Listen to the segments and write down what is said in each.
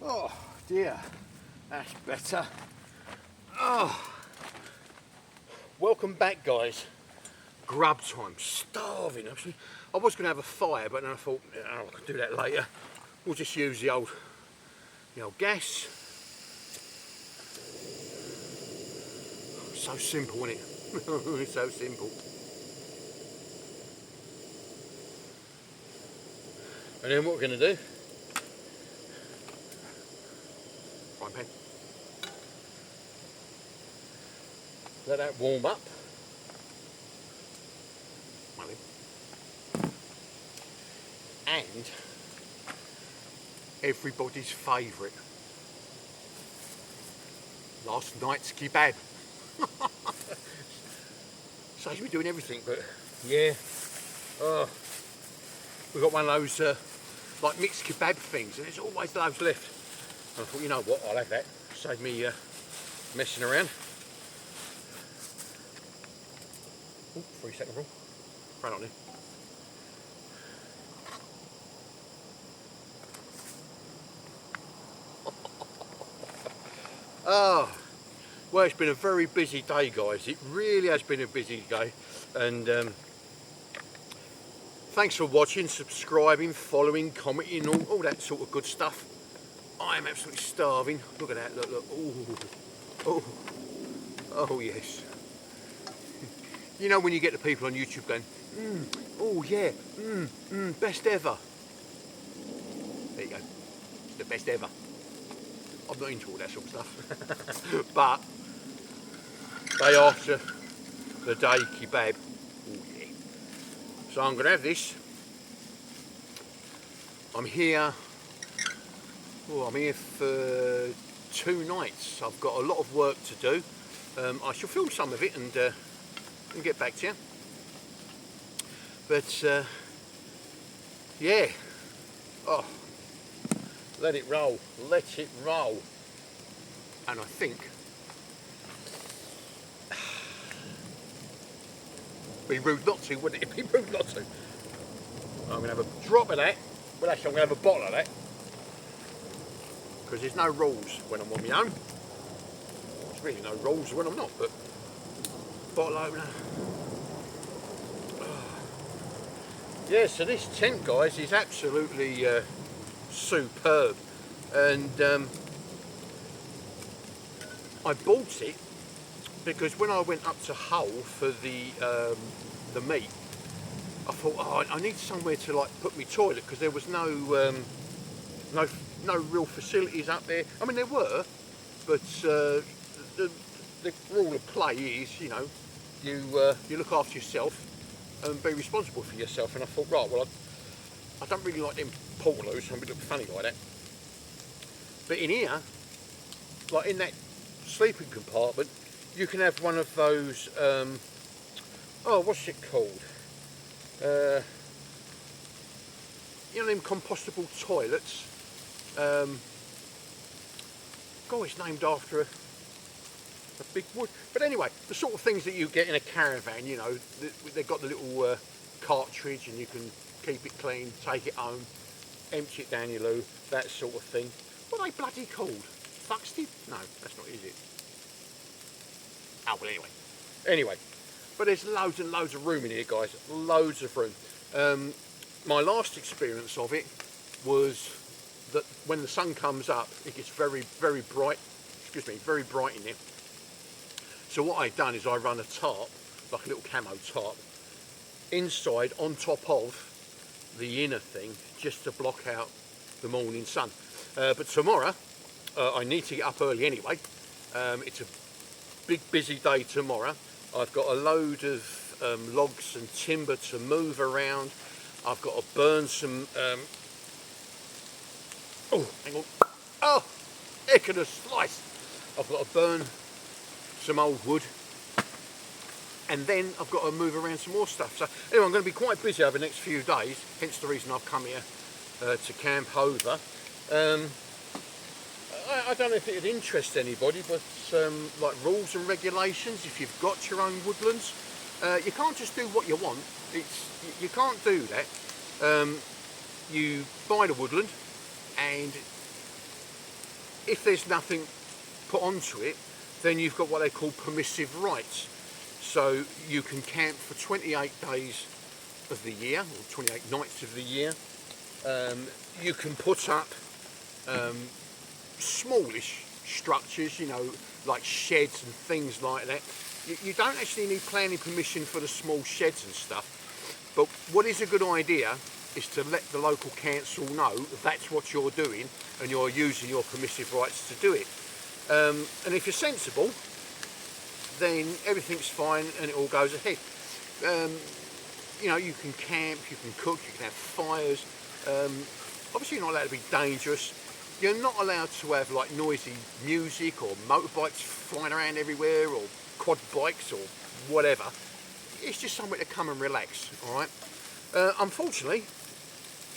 Oh dear, that's better. Oh, welcome back, guys. Grub time. Starving. Actually, I was going to have a fire, but then I thought, oh, I can do that later. We'll just use the old gas. So simple, isn't it? It's so simple. And then what we're going to do? Frying pan. Let that warm up. And everybody's favourite, last night's kebab. Saves me doing everything, but yeah. We've got one of those like mixed kebab things, and there's always loads left. And I thought, you know what, I'll have that. Save me messing around. Oh, 3 second rule. Right on there. Oh, well, it's been a very busy day, guys. It really has been a busy day, and thanks for watching, subscribing, following, commenting, all that sort of good stuff. I am absolutely starving. Look at that, look. Oh yes. You know when you get the people on YouTube going, oh yeah, best ever. There you go, it's the best ever. I'm not into all that sort of stuff, but day after the day kebab, oh yeah. So I'm going to have this. I'm here for 2 nights. I've got a lot of work to do. I shall film some of it and get back to you. But yeah, oh. Let it roll, let it roll. And I think it'd be rude not to, wouldn't it? It'd be rude not to. I'm going to have a drop of that. Well, actually, I'm going to have a bottle of that. Because there's no rules when I'm on my own. There's really no rules when I'm not, but bottle opener. Yeah, so this tent, guys, is absolutely superb, and I bought it because when I went up to Hull for the meet, I thought, oh, I need somewhere to like put my toilet, because there was no real facilities up there. I mean, there were, but the rule of play is, you know, you look after yourself and be responsible for yourself. And I thought, right, well, I don't really like them portaloos, I'm a bit funny like that. But in here, like in that sleeping compartment, you can have one of those, oh, what's it called? You know, them compostable toilets. God, it's named after a big wood. But anyway, the sort of things that you get in a caravan, you know, they've got the little cartridge, and you can keep it clean, take it home, empty it down your loo, that sort of thing. What are they bloody called? Fuckstick? No, that's not, is it? Oh, well, anyway. But there's loads and loads of room in here, guys. Loads of room. My last experience of it was that when the sun comes up, it gets very, very bright. Excuse me, very bright in here. So what I've done is I run a tarp, like a little camo tarp, inside on top of the inner thing, just to block out the morning sun. But tomorrow, I need to get up early anyway. It's a big busy day tomorrow. I've got a load of logs and timber to move around. I've got to burn some, oh, hang on, oh, heck of a slice. I've got to burn some old wood, and then I've got to move around some more stuff. So anyway, I'm going to be quite busy over the next few days, hence the reason I've come here to Camp Hover. I don't know if it would interest anybody, but like rules and regulations, if you've got your own woodlands, you can't just do what you want. You can't do that. You buy the woodland, and if there's nothing put onto it, then you've got what they call permissive rights. So you can camp for 28 days of the year, or 28 nights of the year. You can put up smallish structures, you know, like sheds and things like that. You don't actually need planning permission for the small sheds and stuff, but what is a good idea is to let the local council know that's what you're doing and you're using your permissive rights to do it. And if you're sensible, then everything's fine and it all goes ahead. You know, you can camp, you can cook, you can have fires. Obviously you're not allowed to be dangerous. You're not allowed to have like noisy music or motorbikes flying around everywhere or quad bikes or whatever. It's just somewhere to come and relax, all right? Unfortunately,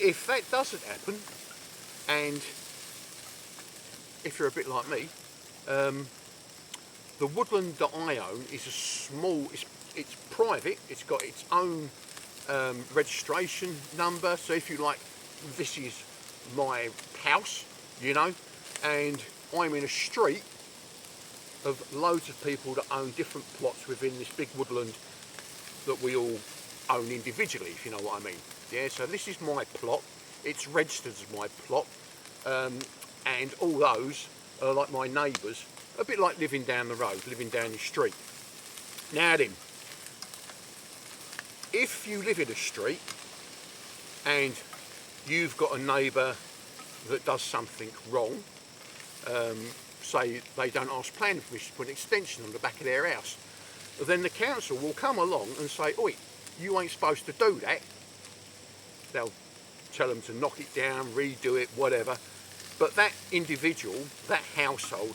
if that doesn't happen, and if you're a bit like me, the woodland that I own is a small, it's private, it's got its own registration number, so if you like, this is my house, you know, and I'm in a street of loads of people that own different plots within this big woodland that we all own individually, if you know what I mean. Yeah, so this is my plot, it's registered as my plot, and all those are like my neighbours, a bit like living down the road, living down the street. Now then, if you live in a street and you've got a neighbour that does something wrong, say they don't ask planning permission to put an extension on the back of their house, then the council will come along and say, oi, you ain't supposed to do that. They'll tell them to knock it down, redo it, whatever, but that individual, that household,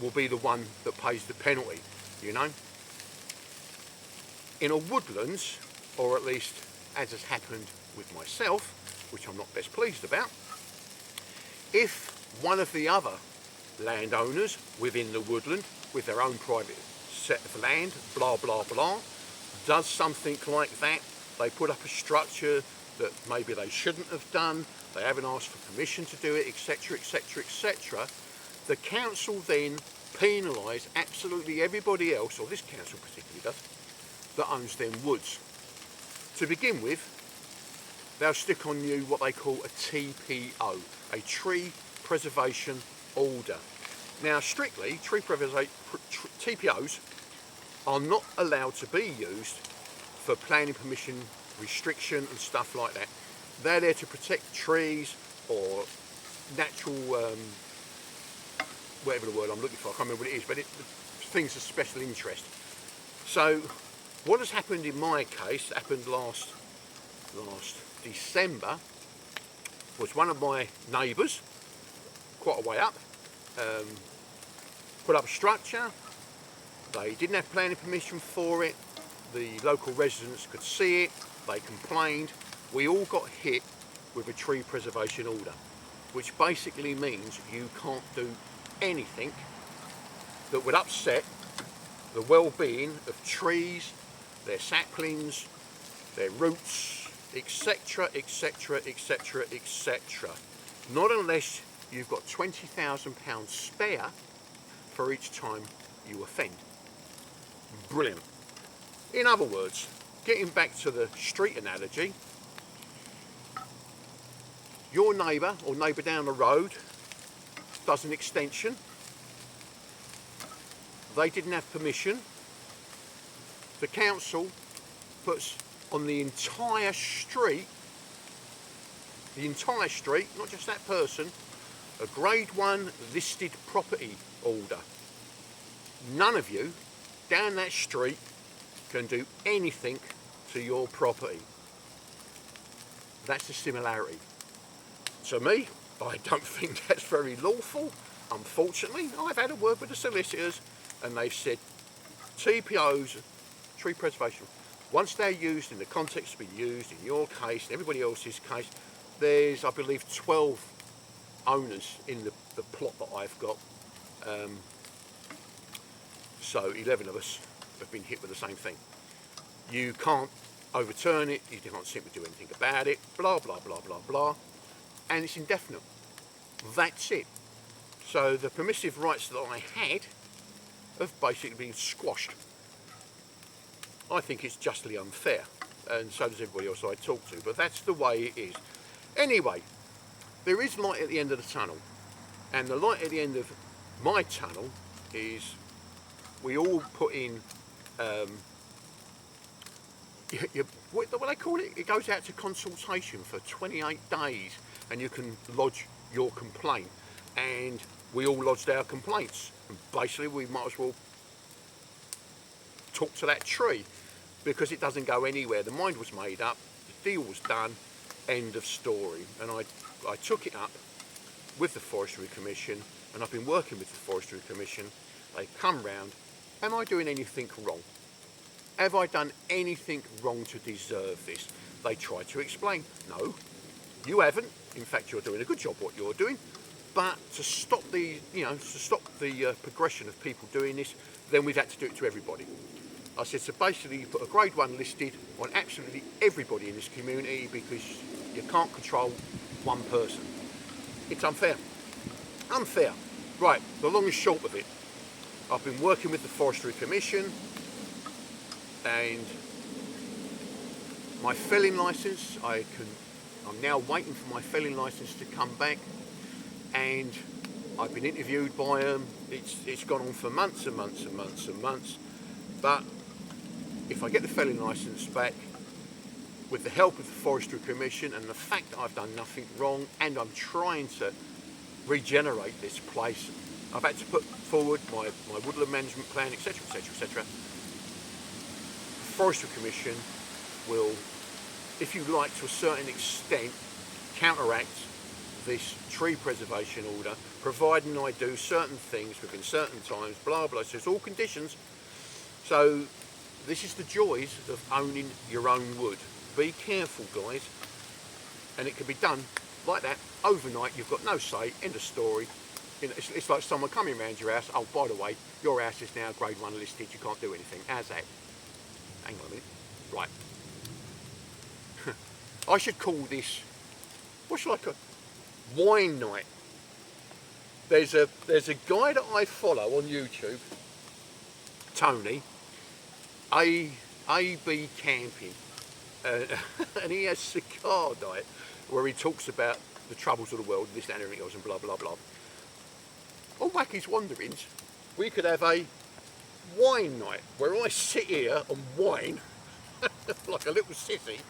will be the one that pays the penalty, you know. In a woodlands, or at least as has happened with myself, which I'm not best pleased about, if one of the other landowners within the woodland, with their own private set of land, blah blah blah, does something like that, they put up a structure that maybe they shouldn't have done, they haven't asked for permission to do it, etc, etc, etc, the council then penalise absolutely everybody else, or this council particularly does, that owns them woods. To begin with, they'll stick on you what they call a TPO, a Tree Preservation Order. Now strictly, TPOs are not allowed to be used for planning permission restriction and stuff like that. They're there to protect trees or natural, whatever the word I'm looking for, I can't remember what it is, but things of special interest. So what has happened in my case, happened last December, was one of my neighbours, quite a way up, put up a structure. They didn't have planning permission for it. The local residents could see it. They complained. We all got hit with a tree preservation order, which basically means you can't do anything that would upset the well-being of trees, their saplings, their roots, etc, etc, etc, etc. Not unless you've got £20,000 spare for each time you offend. Brilliant. In other words, getting back to the street analogy, your neighbour or neighbour down the road does an extension. They didn't have permission. The council puts on the entire street, not just that person, a grade 1 listed property order. None of you down that street can do anything to your property. That's the similarity. To me, I don't think that's very lawful. Unfortunately, I've had a word with the solicitors and they've said TPOs, tree preservation, once they're used in the context to be used in your case and everybody else's case, there's, I believe, 12 owners in the plot that I've got. So 11 of us have been hit with the same thing. You can't overturn it, you can't simply do anything about it, blah, blah, blah, blah, blah. And it's indefinite. That's it. So the permissive rights that I had have basically been squashed. I think it's justly unfair, and so does everybody else I talk to, but that's the way it is. Anyway, there is light at the end of the tunnel, and the light at the end of my tunnel is we all put in what do they call it? It goes out to consultation for 28 days and you can lodge your complaint, and we all lodged our complaints, and basically we might as well talk to that tree because it doesn't go anywhere. The mind was made up, the deal was done, end of story. And I took it up with the Forestry Commission, and I've been working with the Forestry Commission. They come round. Am I doing anything wrong? Have I done anything wrong to deserve this? They try to explain. No, you haven't. In fact, you're doing a good job what you're doing. But to stop the, progression of people doing this, then we've had to do it to everybody. I said, so basically you put a grade 1 listed on absolutely everybody in this community because you can't control one person. It's unfair. Unfair. Right, the long and short of it, I've been working with the Forestry Commission, and my felling licence, I'm now waiting for my felling licence to come back, and I've been interviewed by them. It's gone on for months and months and months and months, but if I get the felling licence back, with the help of the Forestry Commission and the fact that I've done nothing wrong and I'm trying to regenerate this place, I've had to put forward my woodland management plan, etc, etc, etc. The Forestry Commission will, if you like, to a certain extent counteract this tree preservation order, providing I do certain things within certain times, blah blah. So it's all conditions. So this is the joys of owning your own wood. Be careful, guys, and it can be done like that overnight. You've got no say. End of story. It's like someone coming around your house. Oh, by the way, your house is now grade 1 listed. You can't do anything. How's that? Hang on a minute. Right. I should call this, what's like a wine night. There's a guy that I follow on YouTube, Tony, AB Camping, and he has cigar night where he talks about the troubles of the world, this, that, and everything else, and blah blah blah. On Wacky's Wanderings, we could have a wine night where I sit here and whine like a little sissy,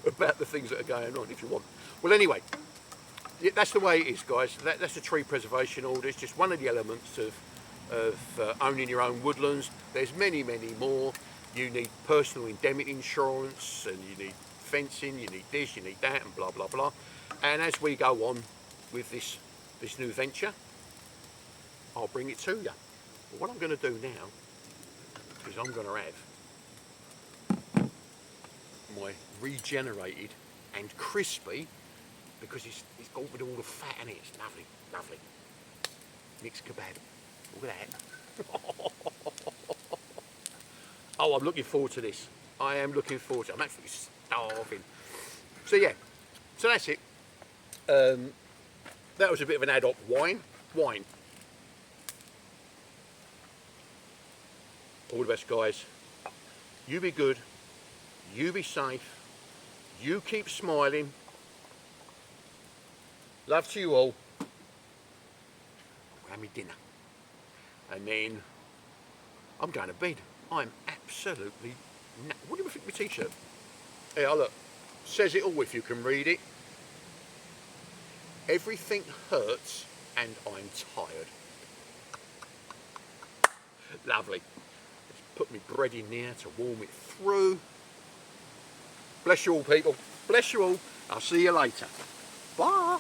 about the things that are going on, if you want. Well, anyway, that's the way it is, guys. That's the tree preservation order. It's just one of the elements of owning your own woodlands. There's many, many more. You need personal indemnity insurance, and you need fencing, you need this, you need that, and blah blah blah. And as we go on with this new venture, I'll bring it to you. But what I'm going to do now is I'm going to have my regenerated and crispy, because it's got with all the fat in it. It's lovely, lovely. Mixed kebab. Look at that. Oh, I'm looking forward to this. I am looking forward to it. I'm absolutely starving. So yeah, so that's it. That was a bit of an ad hoc wine. All the best, guys. You be good. You be safe. You keep smiling. Love to you all. I'll have me dinner. And then I'm going to bed. I'm absolutely... What do you think of my t-shirt? Here, look. Says it all if you can read it. Everything hurts and I'm tired. Lovely. Let's put my bread in there to warm it through. Bless you all, people. Bless you all. I'll see you later. Bye.